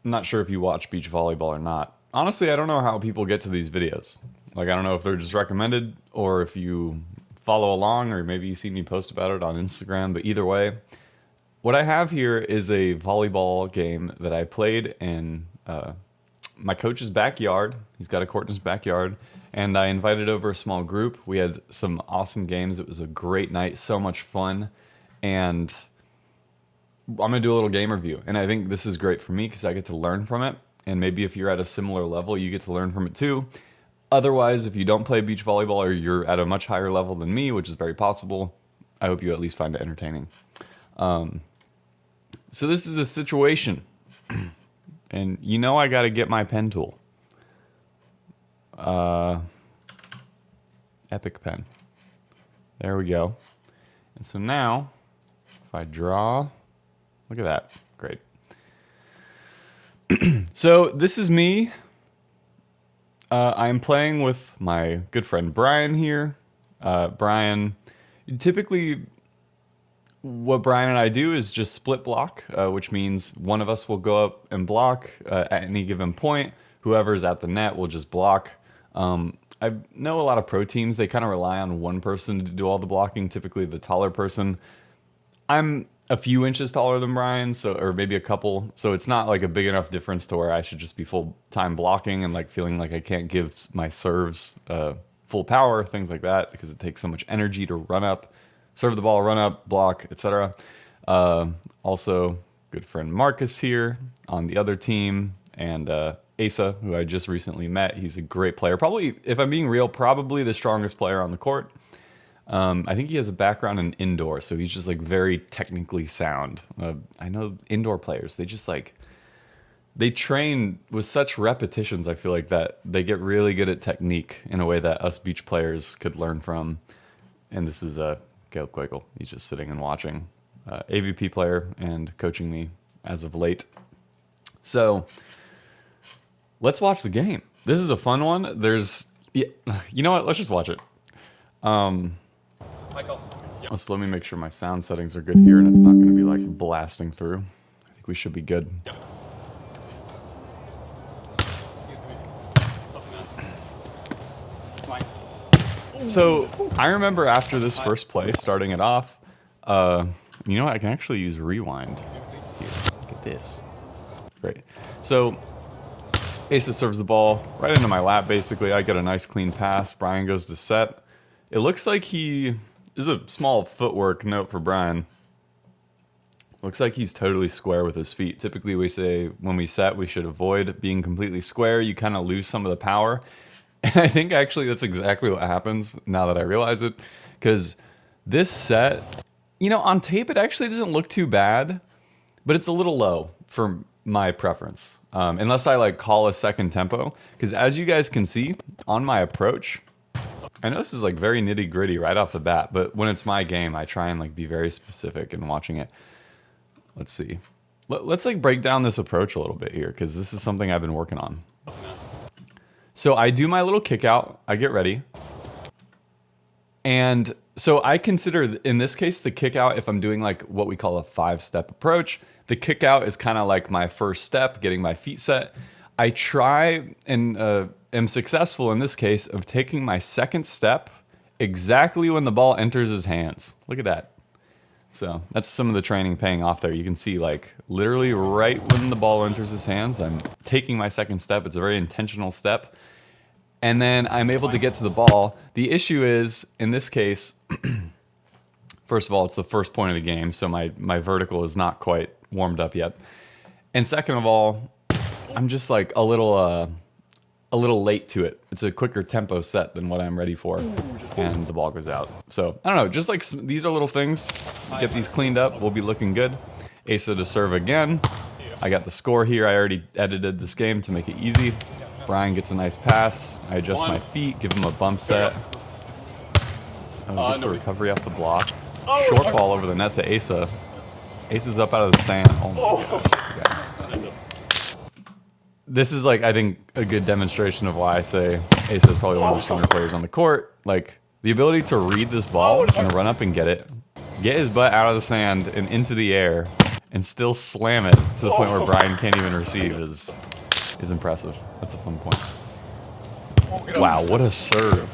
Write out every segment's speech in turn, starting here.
I'm not sure if you watch beach volleyball or not. Honestly, I don't know how people get to these videos. Like, I don't know if they're just recommended or if you follow along or maybe you see me post about it on Instagram, but either way, what I have here is a volleyball game that I played in my coach's backyard. He's got a court in his backyard, and I invited over a small group. We had some awesome games. It was a great night, so much fun, and I'm gonna do a little game review. And I think this is great for me because I get to learn from it, and maybe if you're at a similar level, you get to learn from it too. Otherwise, if you don't play beach volleyball or you're at a much higher level than me, which is very possible, I hope you at least find it entertaining. So this is a situation, and you know I got to get my pen tool. Epic pen. There we go. And so now, if I draw, look at that. Great. So this is me. I'm playing with my good friend Brian here. Brian, typically what Brian and I do is just split block, which means one of us will go up and block at any given point. Whoever's at the net will just block. I know a lot of pro teams, they kind of rely on one person to do all the blocking, typically the taller person. I'm a few inches taller than Brian, so, or maybe a couple, so it's not like a big enough difference to where I should just be full-time blocking and like feeling like I can't give my serves full power, things like that, because it takes so much energy to run up, serve the ball, run up, block, etc. Also, good friend Marcus here on the other team, and Asa, who I just recently met. He's a great player. Probably, if I'm being real, probably the strongest player on the court. I think he has a background in indoor, so he's just like very technically sound. I know indoor players, they just like, they train with such repetitions, I feel like, that they get really good at technique in a way that us beach players could learn from. And this is Caleb Quakel. He's just sitting and watching. AVP player and coaching me as of late. So let's watch the game. This is a fun one. You know what? Let's just watch it. Michael. Yep. So let me make sure my sound settings are good here and it's not going to be like blasting through. I think we should be good. Yep. So I remember after this first play, starting it off, you know what? I can actually use rewind here. Look at this. Great. So Asa serves the ball right into my lap, basically. I get a nice clean pass. Brian goes to set. It looks like this is a small footwork note for Brian. Looks like he's totally square with his feet. Typically we say when we set, we should avoid being completely square. You kind of lose some of the power. And I think actually that's exactly what happens now that I realize it. Because this set, you know, on tape it actually doesn't look too bad, but it's a little low for my preference. Unless I like call a second tempo. Because as you guys can see on my approach, I know this is like very nitty gritty right off the bat, but when it's my game, I try and like be very specific in watching it. Let's see. Let's like break down this approach a little bit here, because this is something I've been working on. So I do my little kick out, I get ready. And so I consider in this case, the kick out, if I'm doing like what we call a 5-step approach, the kick out is kind of like my first step, getting my feet set. I try and am successful in this case of taking my second step exactly when the ball enters his hands. Look at that. So that's some of the training paying off there. You can see like literally right when the ball enters his hands, I'm taking my second step. It's a very intentional step. And then I'm able to get to the ball. The issue is, in this case, first of all, it's the first point of the game, so my vertical is not quite warmed up yet. And second of all, I'm just like a little late to it. It's a quicker tempo set than what I'm ready for, and the ball goes out. So I don't know, just like these are little things. Get these cleaned up, we'll be looking good. Asa to serve again. I got the score here. I already edited this game to make it easy. Brian gets a nice pass. I adjust my feet, give him a bump set. Oh, gets the recovery off the block. Short ball over the net to Asa. Asa's up out of the sand. Oh my God. This is like, I think, a good demonstration of why I say Asa is probably one of the stronger players on the court. Like, the ability to read this ball and run up and get it, get his butt out of the sand and into the air, and still slam it to the point where Brian can't even receive is impressive. That's a fun point. Wow, what a serve.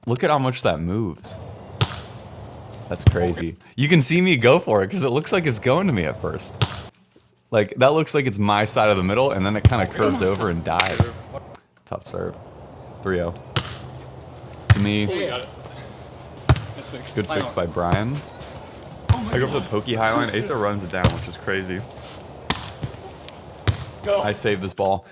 Look at how much that moves. That's crazy. You can see me go for it because it looks like it's going to me at first. Like, that looks like it's my side of the middle, and then it kind of curves over and dies. Tough serve. 3-0. To me, good fix by Brian. I go for the pokey high line. Asa runs it down, which is crazy. I save this ball.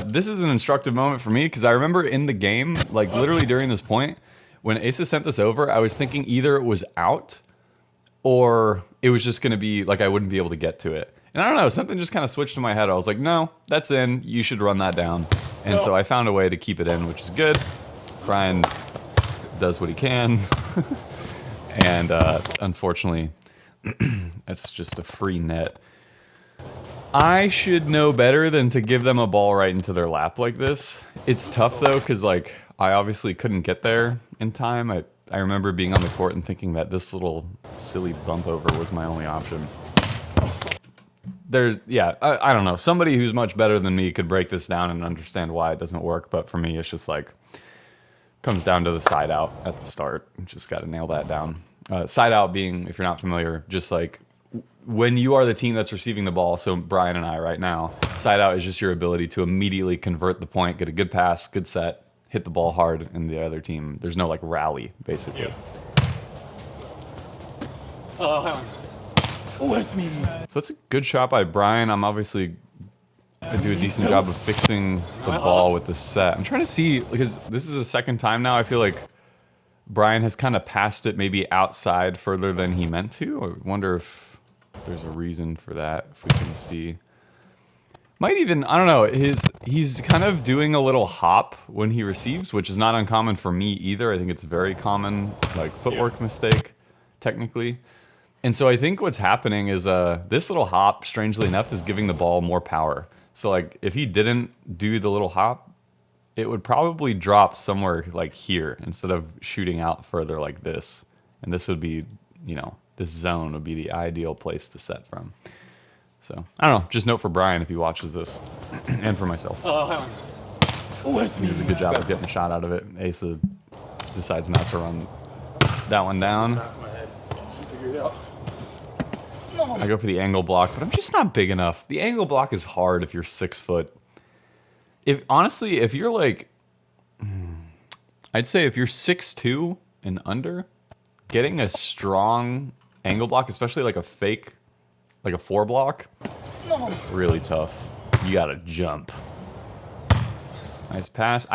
This is an instructive moment for me because I remember in the game, like literally during this point, when Asa sent this over, I was thinking either it was out or it was just going to be like I wouldn't be able to get to it. And I don't know, something just kind of switched in my head. I was like, no, that's in. You should run that down. And so I found a way to keep it in, which is good. Brian does what he can. And unfortunately, that's just a free net. I should know better than to give them a ball right into their lap like this. It's tough though, because like I obviously couldn't get there in time. I remember being on the court and thinking that this little silly bump over was my only option. Yeah, I don't know. Somebody who's much better than me could break this down and understand why it doesn't work. But for me, it's just like, comes down to the side out at the start. Just got to nail that down. Side out being, if you're not familiar, just like when you are the team that's receiving the ball, so Brian and I right now, side out is just your ability to immediately convert the point, get a good pass, good set, hit the ball hard, and the other team, there's no like rally, basically. Yeah. Oh, that's me. So that's a good shot by Brian. I'm obviously going to do a decent job of fixing the ball with the set. I'm trying to see, because this is the second time now, I feel like Brian has kind of passed it maybe outside further than he meant to. I wonder if there's a reason for that, if we can see. Might even, I don't know, he's kind of doing a little hop when he receives, which is not uncommon for me either. I think it's a very common, like, footwork mistake, technically. And so I think what's happening is this little hop, strangely enough, is giving the ball more power. So, like, if he didn't do the little hop, it would probably drop somewhere, like, here, instead of shooting out further like this. And this would be, you know, this zone would be the ideal place to set from. So, I don't know, just note for Brian if he watches this, and for myself. He does a good job of getting a shot out of it. Asa decides not to run that one down. I go for the angle block, but I'm just not big enough. The angle block is hard if you're 6 foot. Honestly, if you're like, I'd say if you're 6'2" and under, getting a strong angle block, especially like a fake, like a 4 block, really tough. You gotta jump. Nice pass.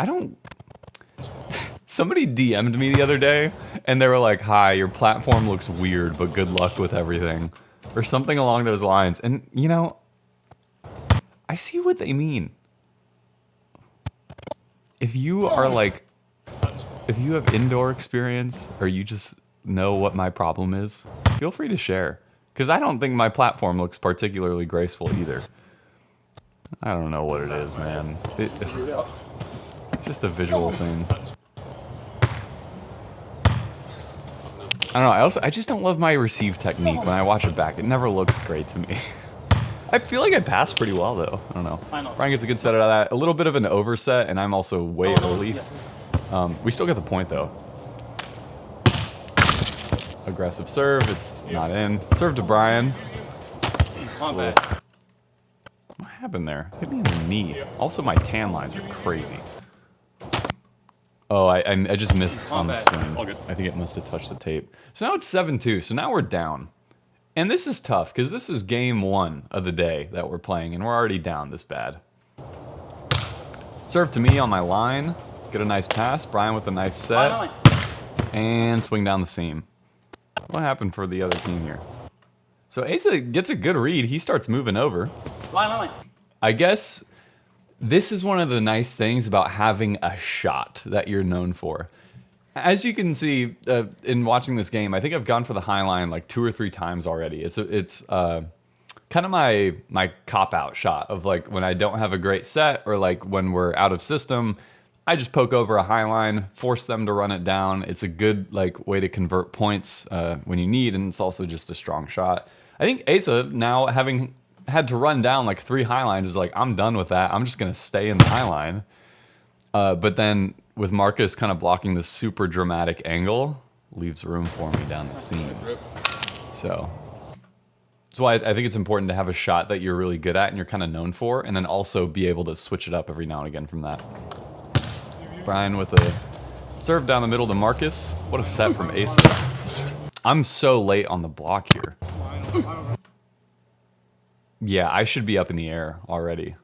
Somebody DM'd me the other day, and they were like, hi, your platform looks weird, but good luck with everything. Or something along those lines. And, you know, I see what they mean. If you are like, if you have indoor experience, or you just know what my problem is, feel free to share. Because I don't think my platform looks particularly graceful either. I don't know what it is, man. Just a visual thing. I don't know, I just don't love my receive technique when I watch it back. It never looks great to me. I feel like I passed pretty well, though. I don't know. Brian gets a good set out of that. A little bit of an overset, and I'm also way early. We still get the point, though. Aggressive serve. It's not in. Serve to Brian. What happened there? Hit me in the knee. Also, my tan lines are crazy. Oh, I just missed on the swing. I think it must have touched the tape. So now it's 7-2, so now we're down. And this is tough, because this is game 1 of the day that we're playing, and we're already down this bad. Serve to me on my line. Get a nice pass. Brian with a nice set. And swing down the seam. What happened for the other team here? So Asa gets a good read. He starts moving over. I guess this is one of the nice things about having a shot that you're known for. As you can see in watching this game, I think I've gone for the high line like 2 or 3 times already. It's kind of my cop-out shot of like when I don't have a great set or like when we're out of system, I just poke over a high line, force them to run it down. It's a good like way to convert points when you need, and it's also just a strong shot. I think Asa, now having had to run down like 3 high lines, is like, I'm done with that. I'm just going to stay in the high line. But then with Marcus kind of blocking this super dramatic angle, leaves room for me down the seam. So that's why I think it's important to have a shot that you're really good at and you're kind of known for, and then also be able to switch it up every now and again from that. Brian with a serve down the middle to Marcus. What a set from Asa. I'm so late on the block here. Yeah, I should be up in the air already.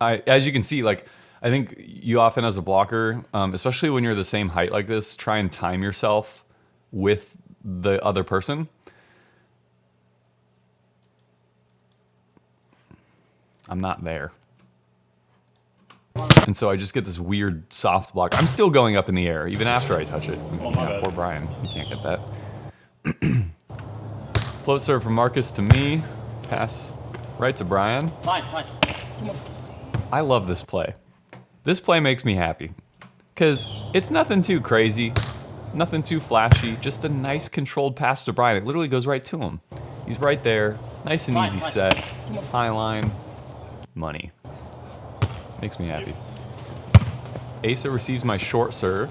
As you can see, like, I think you often as a blocker, especially when you're the same height like this, try and time yourself with the other person. I'm not there. And so I just get this weird soft block. I'm still going up in the air, even after I touch it. Yeah, poor Brian. He can't get that. Float serve from Marcus to me. Pass right to Brian. Fine. I love this play. This play makes me happy. Because it's nothing too crazy. Nothing too flashy. Just a nice controlled pass to Brian. It literally goes right to him. He's right there. Nice and easy set. High line. Money. Makes me happy. Asa receives my short serve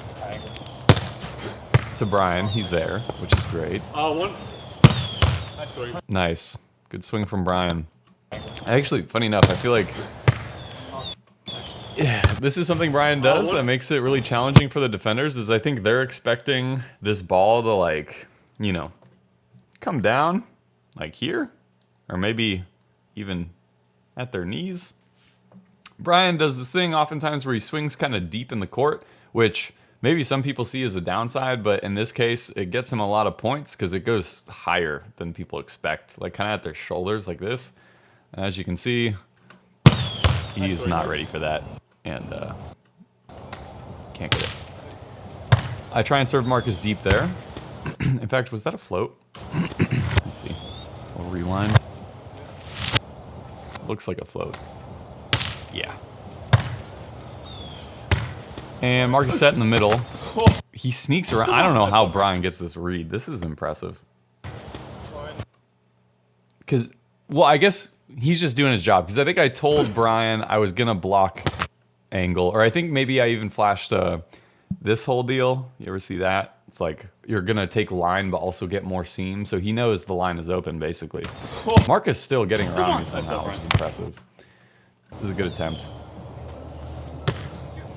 to Brian. He's there, which is great. One. Nice swing. Nice. Good swing from Brian. Actually, funny enough, I feel like this is something Brian does that makes it really challenging for the defenders, is I think they're expecting this ball to, like, you know, come down, like here, or maybe even at their knees. Brian does this thing oftentimes where he swings kind of deep in the court, which maybe some people see as a downside, but in this case, it gets him a lot of points because it goes higher than people expect, like kind of at their shoulders like this. And as you can see, he is not ready for that, and can't get it. I try and serve Marcus deep there. In fact, was that a float? Let's see. We'll rewind. Looks like a float. Yeah. And Marcus set in the middle. He sneaks around. I don't know how Brian gets this read. This is impressive. Because, well, I guess he's just doing his job. Because I think I told Brian I was going to block angle. Or I think maybe I even flashed this whole deal. You ever see that? It's like you're going to take line but also get more seam. So he knows the line is open, basically. Marcus still getting around me somehow, which is impressive. This is a good attempt.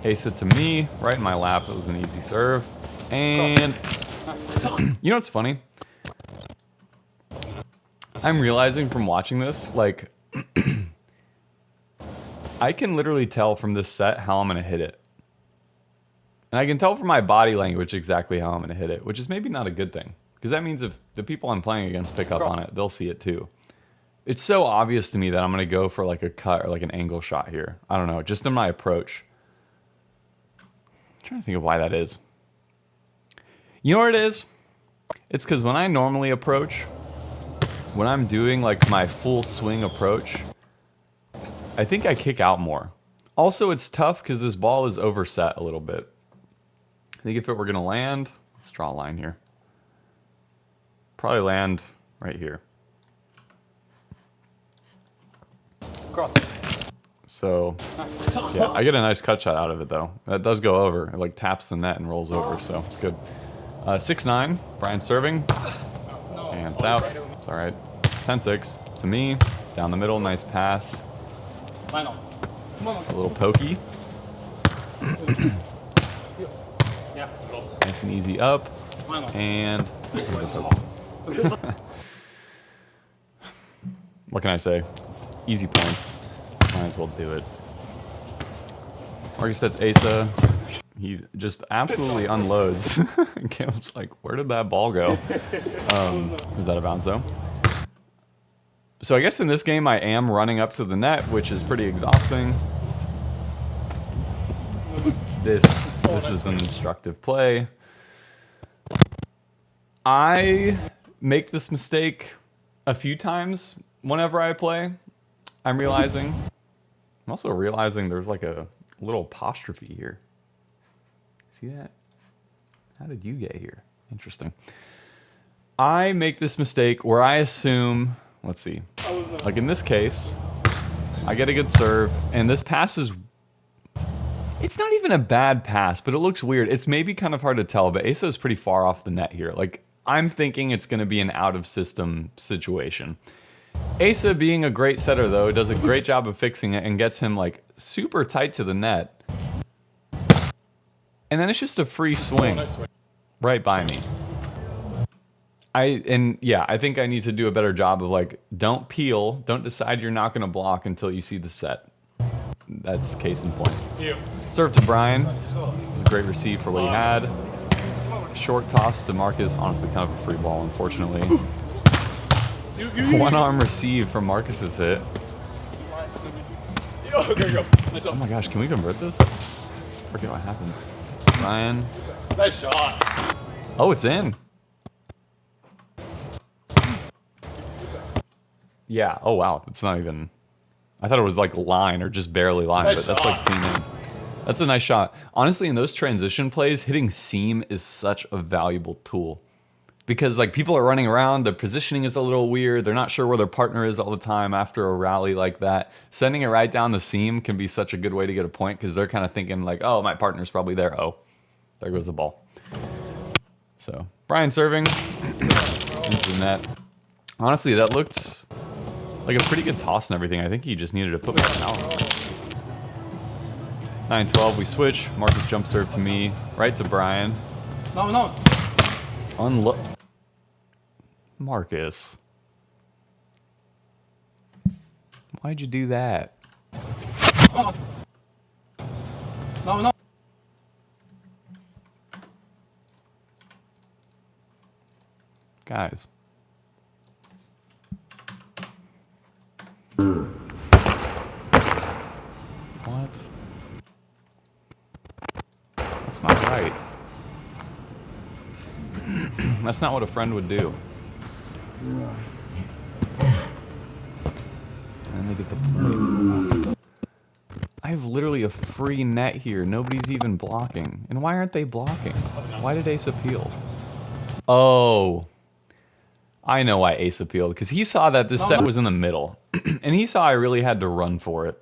Ace it to me, right in my lap. It was an easy serve. And you know what's funny? I'm realizing from watching this, like, I can literally tell from this set how I'm going to hit it. And I can tell from my body language exactly how I'm going to hit it, which is maybe not a good thing. Because that means if the people I'm playing against pick up on it, they'll see it too. It's so obvious to me that I'm going to go for like a cut or like an angle shot here. I don't know, just in my approach. I'm trying to think of why that is. You know what it is? It's because when I normally approach, when I'm doing like my full swing approach, I think I kick out more. Also, it's tough because this ball is overset a little bit. I think if it were going to land, let's draw a line here. Probably land right here. So, yeah, I get a nice cut shot out of it, though. That does go over. It, like, taps the net and rolls over, so it's good. 6-9, Brian serving. And it's out. It's all right. 10-6 to me. Down the middle, nice pass. A little pokey. Nice and easy up. And what can I say? Easy points. Might as well do it. Marcus sets Asa. He just absolutely unloads. Caleb's like, where did that ball go? Was out of bounds, though. So I guess in this game I am running up to the net, which is pretty exhausting. This is an instructive play. I make this mistake a few times whenever I play. I'm also realizing there's like a little apostrophe here. See that? How did you get here? Interesting. I make this mistake where I assume, let's see, like in this case, I get a good serve, and this pass is, it's not even a bad pass, but it looks weird. It's maybe kind of hard to tell, but Asa is pretty far off the net here. Like, I'm thinking it's going to be an out-of-system situation. Asa, being a great setter, though, does a great job of fixing it and gets him, like, super tight to the net. And then it's just a free swing right by me. I think I need to do a better job of, like, don't peel, don't decide you're not going to block until you see the set. That's case in point. Serve to Brian. It was a great receive for what he had. Short toss to Marcus. Honestly, kind of a free ball, unfortunately. One arm receive from Marcus's hit. Oh my gosh, can we convert this? I forget what happens. Brian. Nice shot. Oh, it's in. Yeah. Oh wow. It's not even. I thought it was like line or just barely line, Nice but that's shot. like clean in. That's a nice shot. Honestly, in those transition plays, hitting seam is such a valuable tool. Because like people are running around, their positioning is a little weird, they're not sure where their partner is all the time after a rally like that. Sending it right down the seam can be such a good way to get a point because they're kind of thinking like, oh, my partner's probably there. Oh, there goes the ball. So, Brian serving into the net. Honestly, that looked like a pretty good toss and everything. I think he just needed to put more power on it. 9-12, we switch. Marcus jump serve to me, right to Brian. No. Marcus. Why'd you do that? No. Guys. What? That's not right. That's not what a friend would do. And they get the point. I have literally a free net here. Nobody's even blocking. And why aren't they blocking? Why did Ace appeal? Oh. I know why Ace appealed. Because he saw that this set was in the middle. And he saw I really had to run for it.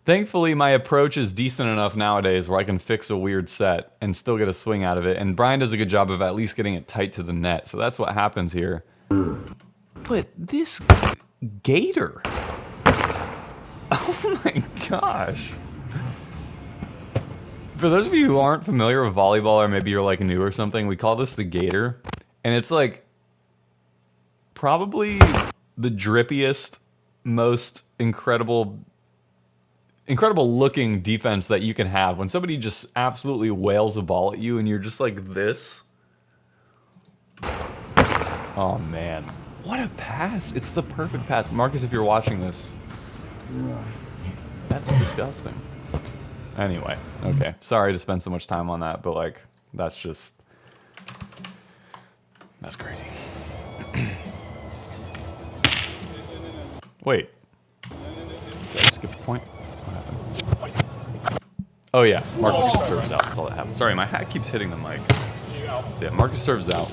Thankfully, my approach is decent enough nowadays where I can fix a weird set and still get a swing out of it. And Brian does a good job of at least getting it tight to the net. So that's what happens here. But this gator. Oh my gosh. For those of you who aren't familiar with volleyball, or maybe you're like new or something, we call this the gator. And it's like probably the drippiest, most incredible looking defense that you can have. When somebody just absolutely wails a ball at you and you're just like this. Oh man. What a pass. It's the perfect pass. Marcus, if you're watching this, that's disgusting. Anyway, okay. Sorry to spend so much time on that, but like, that's crazy. Wait. Did I skip a point? What happened? Oh yeah, Marcus just serves out. That's all that happens. Sorry, my hat keeps hitting the mic. So yeah, Marcus serves out.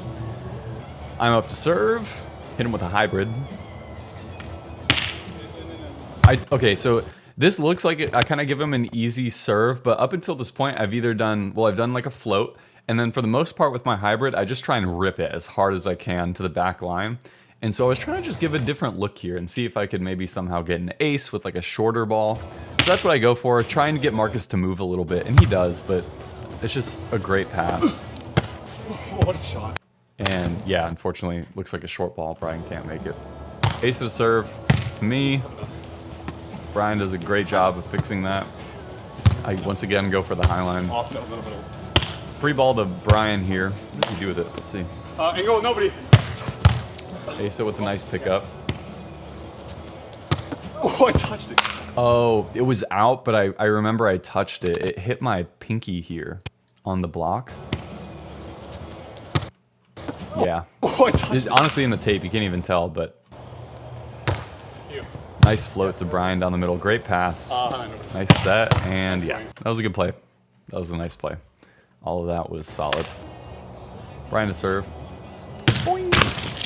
I'm up to serve. Hit him with a hybrid. Okay, so this looks like I kind of give him an easy serve, but up until this point, I've done like a float, and then for the most part with my hybrid, I just try and rip it as hard as I can to the back line. And so I was trying to just give a different look here and see if I could maybe somehow get an ace with like a shorter ball. So that's what I go for, trying to get Marcus to move a little bit, and he does, but it's just a great pass. What a shot. And yeah, unfortunately, looks like a short ball. Brian can't make it. Ace of serve to me. Brian does a great job of fixing that. I once again go for the high line. Off a little bit. Free ball to Brian here. What does he do with it? Let's see. Angle, nobody. Asa with a nice pickup. Oh, I touched it. Oh, it was out, but I remember I touched it. It hit my pinky here on the block. Yeah. Oh, I touched it. Honestly, in the tape, you can't even tell, but nice float to Brian down the middle. Great pass. Nice set, and yeah, that was a good play. That was a nice play. All of that was solid. Brian to serve. Boing.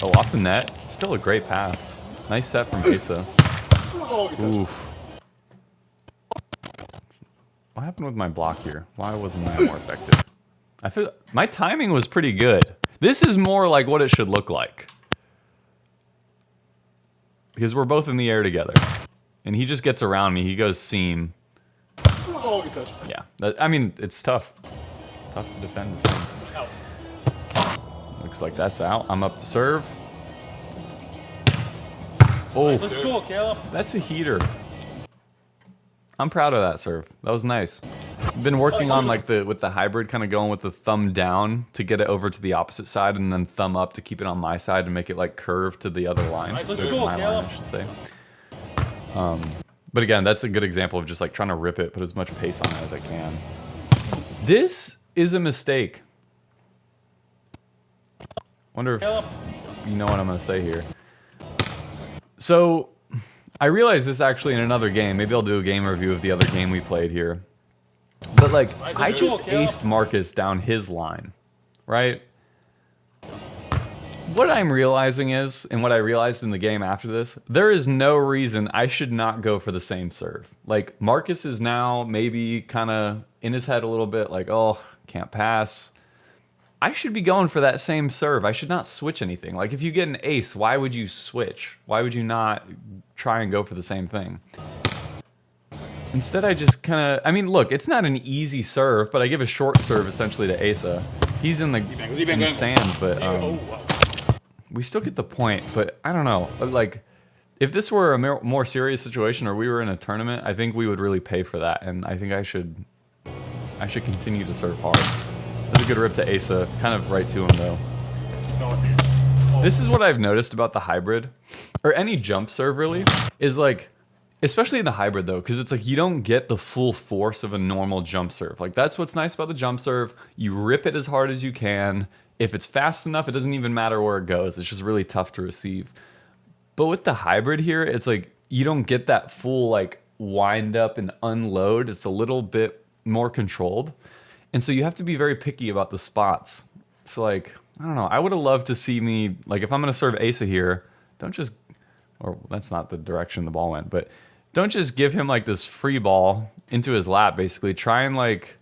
Oh, off the net. Still a great pass. Nice set from Asa. Oof. What happened with my block here? Why wasn't that more effective? I feel my timing was pretty good. This is more like what it should look like. Because we're both in the air together. And he just gets around me. He goes seam. Yeah. I mean, it's tough. It's tough to defend this one. Looks like that's out. I'm up to serve. Oh, Let's go, Caleb. that's a heater. I'm proud of that serve. That was nice. I've been working on like with the hybrid, kind of going with the thumb down to get it over to the opposite side, and then thumb up to keep it on my side and make it like curve to the other line. Let's To go, my line, Caleb. I should say. But again, that's a good example of just like trying to rip it, put as much pace on it as I can. This is a mistake. Wonder if you know what I'm gonna say here. So, I realized this actually in another game. Maybe I'll do a game review of the other game we played here. But like, I just aced Marcus down his line, right? What I'm realizing is, and what I realized in the game after this, there is no reason I should not go for the same serve. Like, Marcus is now maybe kind of in his head a little bit like, oh, can't pass. I should be going for that same serve. I should not switch anything. Like, if you get an ace, why would you switch? Why would you not try and go for the same thing? Instead, I just kind of... I mean, look, it's not an easy serve, but I give a short serve essentially to Asa. He's in the sand, but we still get the point. But I don't know. Like, if this were a more serious situation or we were in a tournament, I think we would really pay for that. And I think I should continue to serve hard. That's a good rip to Asa. Kind of right to him, though. This is what I've noticed about the hybrid, or any jump serve, really, is like, especially in the hybrid, though, because it's like you don't get the full force of a normal jump serve. Like, that's what's nice about the jump serve. You rip it as hard as you can. If it's fast enough, it doesn't even matter where it goes. It's just really tough to receive. But with the hybrid here, it's like you don't get that full, like, wind up and unload. It's a little bit more controlled. And so you have to be very picky about the spots. So, like, I don't know. I would have loved to see me, like, if I'm going to serve Asa here, don't just, or that's not the direction the ball went, but don't just give him, like, this free ball into his lap, basically. Try and, like,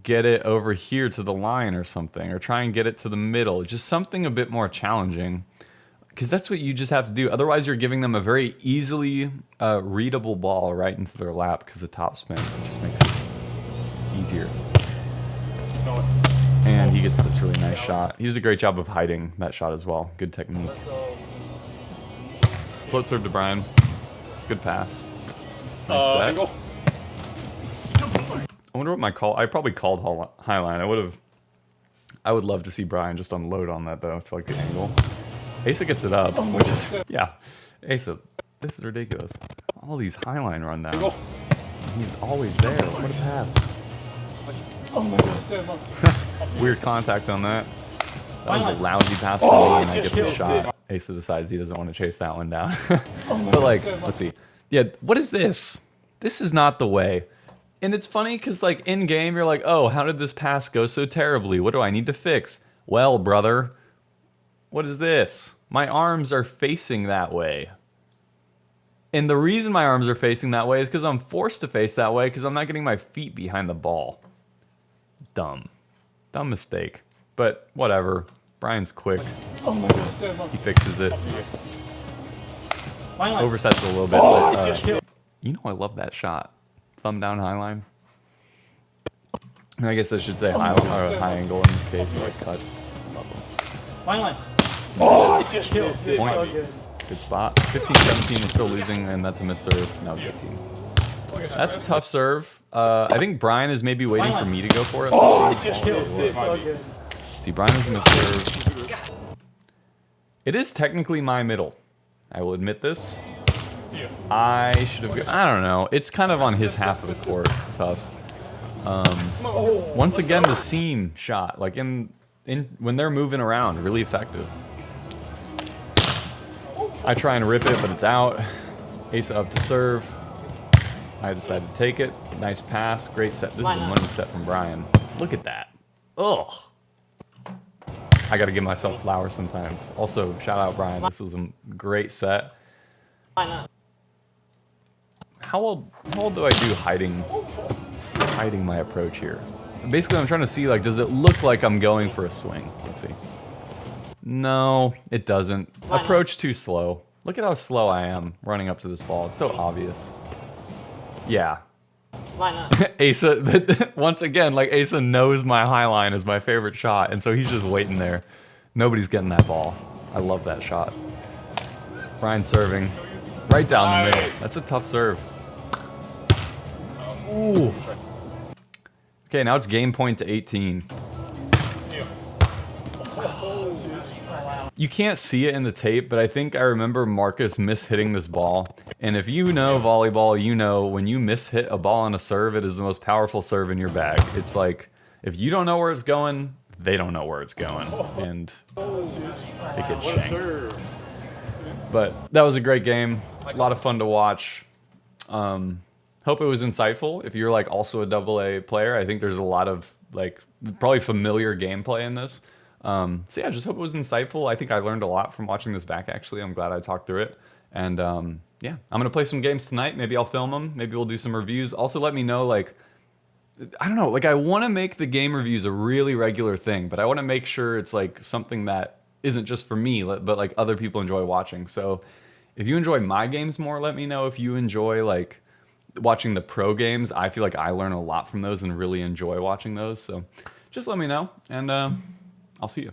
get it over here to the line or something, or try and get it to the middle. Just something a bit more challenging, because that's what you just have to do. Otherwise, you're giving them a very easily readable ball right into their lap because the top spin just makes it easier. And he gets this really nice shot. He does a great job of hiding that shot as well. Good technique. Float serve to Brian. Good pass. Nice set. I wonder what my call... I probably called Highline. I would love to see Brian just unload on that, though, to, like, the angle. Asa gets it up, which is... Yeah. Asa, this is ridiculous. All these Highline rundowns. He's always there. What a pass. Oh my God. Weird contact on that. That was a lousy pass for me, and I get the shot. Asa decides he doesn't want to chase that one down. But, like, let's see. Yeah, what is this? This is not the way. And it's funny because, like, in-game, you're like, oh, how did this pass go so terribly? What do I need to fix? Well, brother, what is this? My arms are facing that way. And the reason my arms are facing that way is because I'm forced to face that way because I'm not getting my feet behind the ball. Dumb. Dumb mistake. But whatever. Brian's quick. Oh my God. He fixes it. Oversets it a little bit. But, you know I love that shot. Thumb down high line. I guess I should say high angle in this case, or like cuts. Love them. Point. Good spot. 15-17, we're still losing, and that's a missed serve. Now it's 15. That's a tough serve. I think Brian is maybe waiting for me to go for it. Let's see, Brian is in the serve. It is technically my middle. I will admit this. I should have... I don't know. It's kind of on his half of the court. Tough. Once again, the seam shot. Like, when they're moving around, really effective. I try and rip it, but it's out. Asa up to serve. I decide to take it. Nice pass. Great set. This is a money set from Brian. Look at that. Ugh. I got to give myself flowers sometimes. Also, shout out Brian. This was a great set. How old do I do hiding my approach here? Basically, I'm trying to see, like, does it look like I'm going for a swing? Let's see. No, it doesn't. Approach too slow. Look at how slow I am running up to this ball. It's so obvious. Yeah. Asa, once again, like, Asa knows my high line is my favorite shot, and so he's just waiting there. Nobody's getting that ball. I love that shot. Brian serving right down the middle. That's a tough serve. Ooh. Okay, now it's game point to 18. You can't see it in the tape, but I think I remember Marcus mishitting this ball. And if you know volleyball, you know when you mishit a ball on a serve, it is the most powerful serve in your bag. It's like, if you don't know where it's going, they don't know where it's going. And it gets shanked. But that was a great game. A lot of fun to watch. Hope it was insightful. If you're like also a AA player, I think there's a lot of like probably familiar gameplay in this. So yeah, just hope it was insightful. I think I learned a lot from watching this back, actually. I'm glad I talked through it. And yeah, I'm going to play some games tonight. Maybe I'll film them. Maybe we'll do some reviews. Also, let me know, like, I don't know, like, I want to make the game reviews a really regular thing, but I want to make sure it's like something that isn't just for me, but like other people enjoy watching. So if you enjoy my games more, let me know. If you enjoy like watching the pro games, I feel like I learn a lot from those and really enjoy watching those. So just let me know, and I'll see you.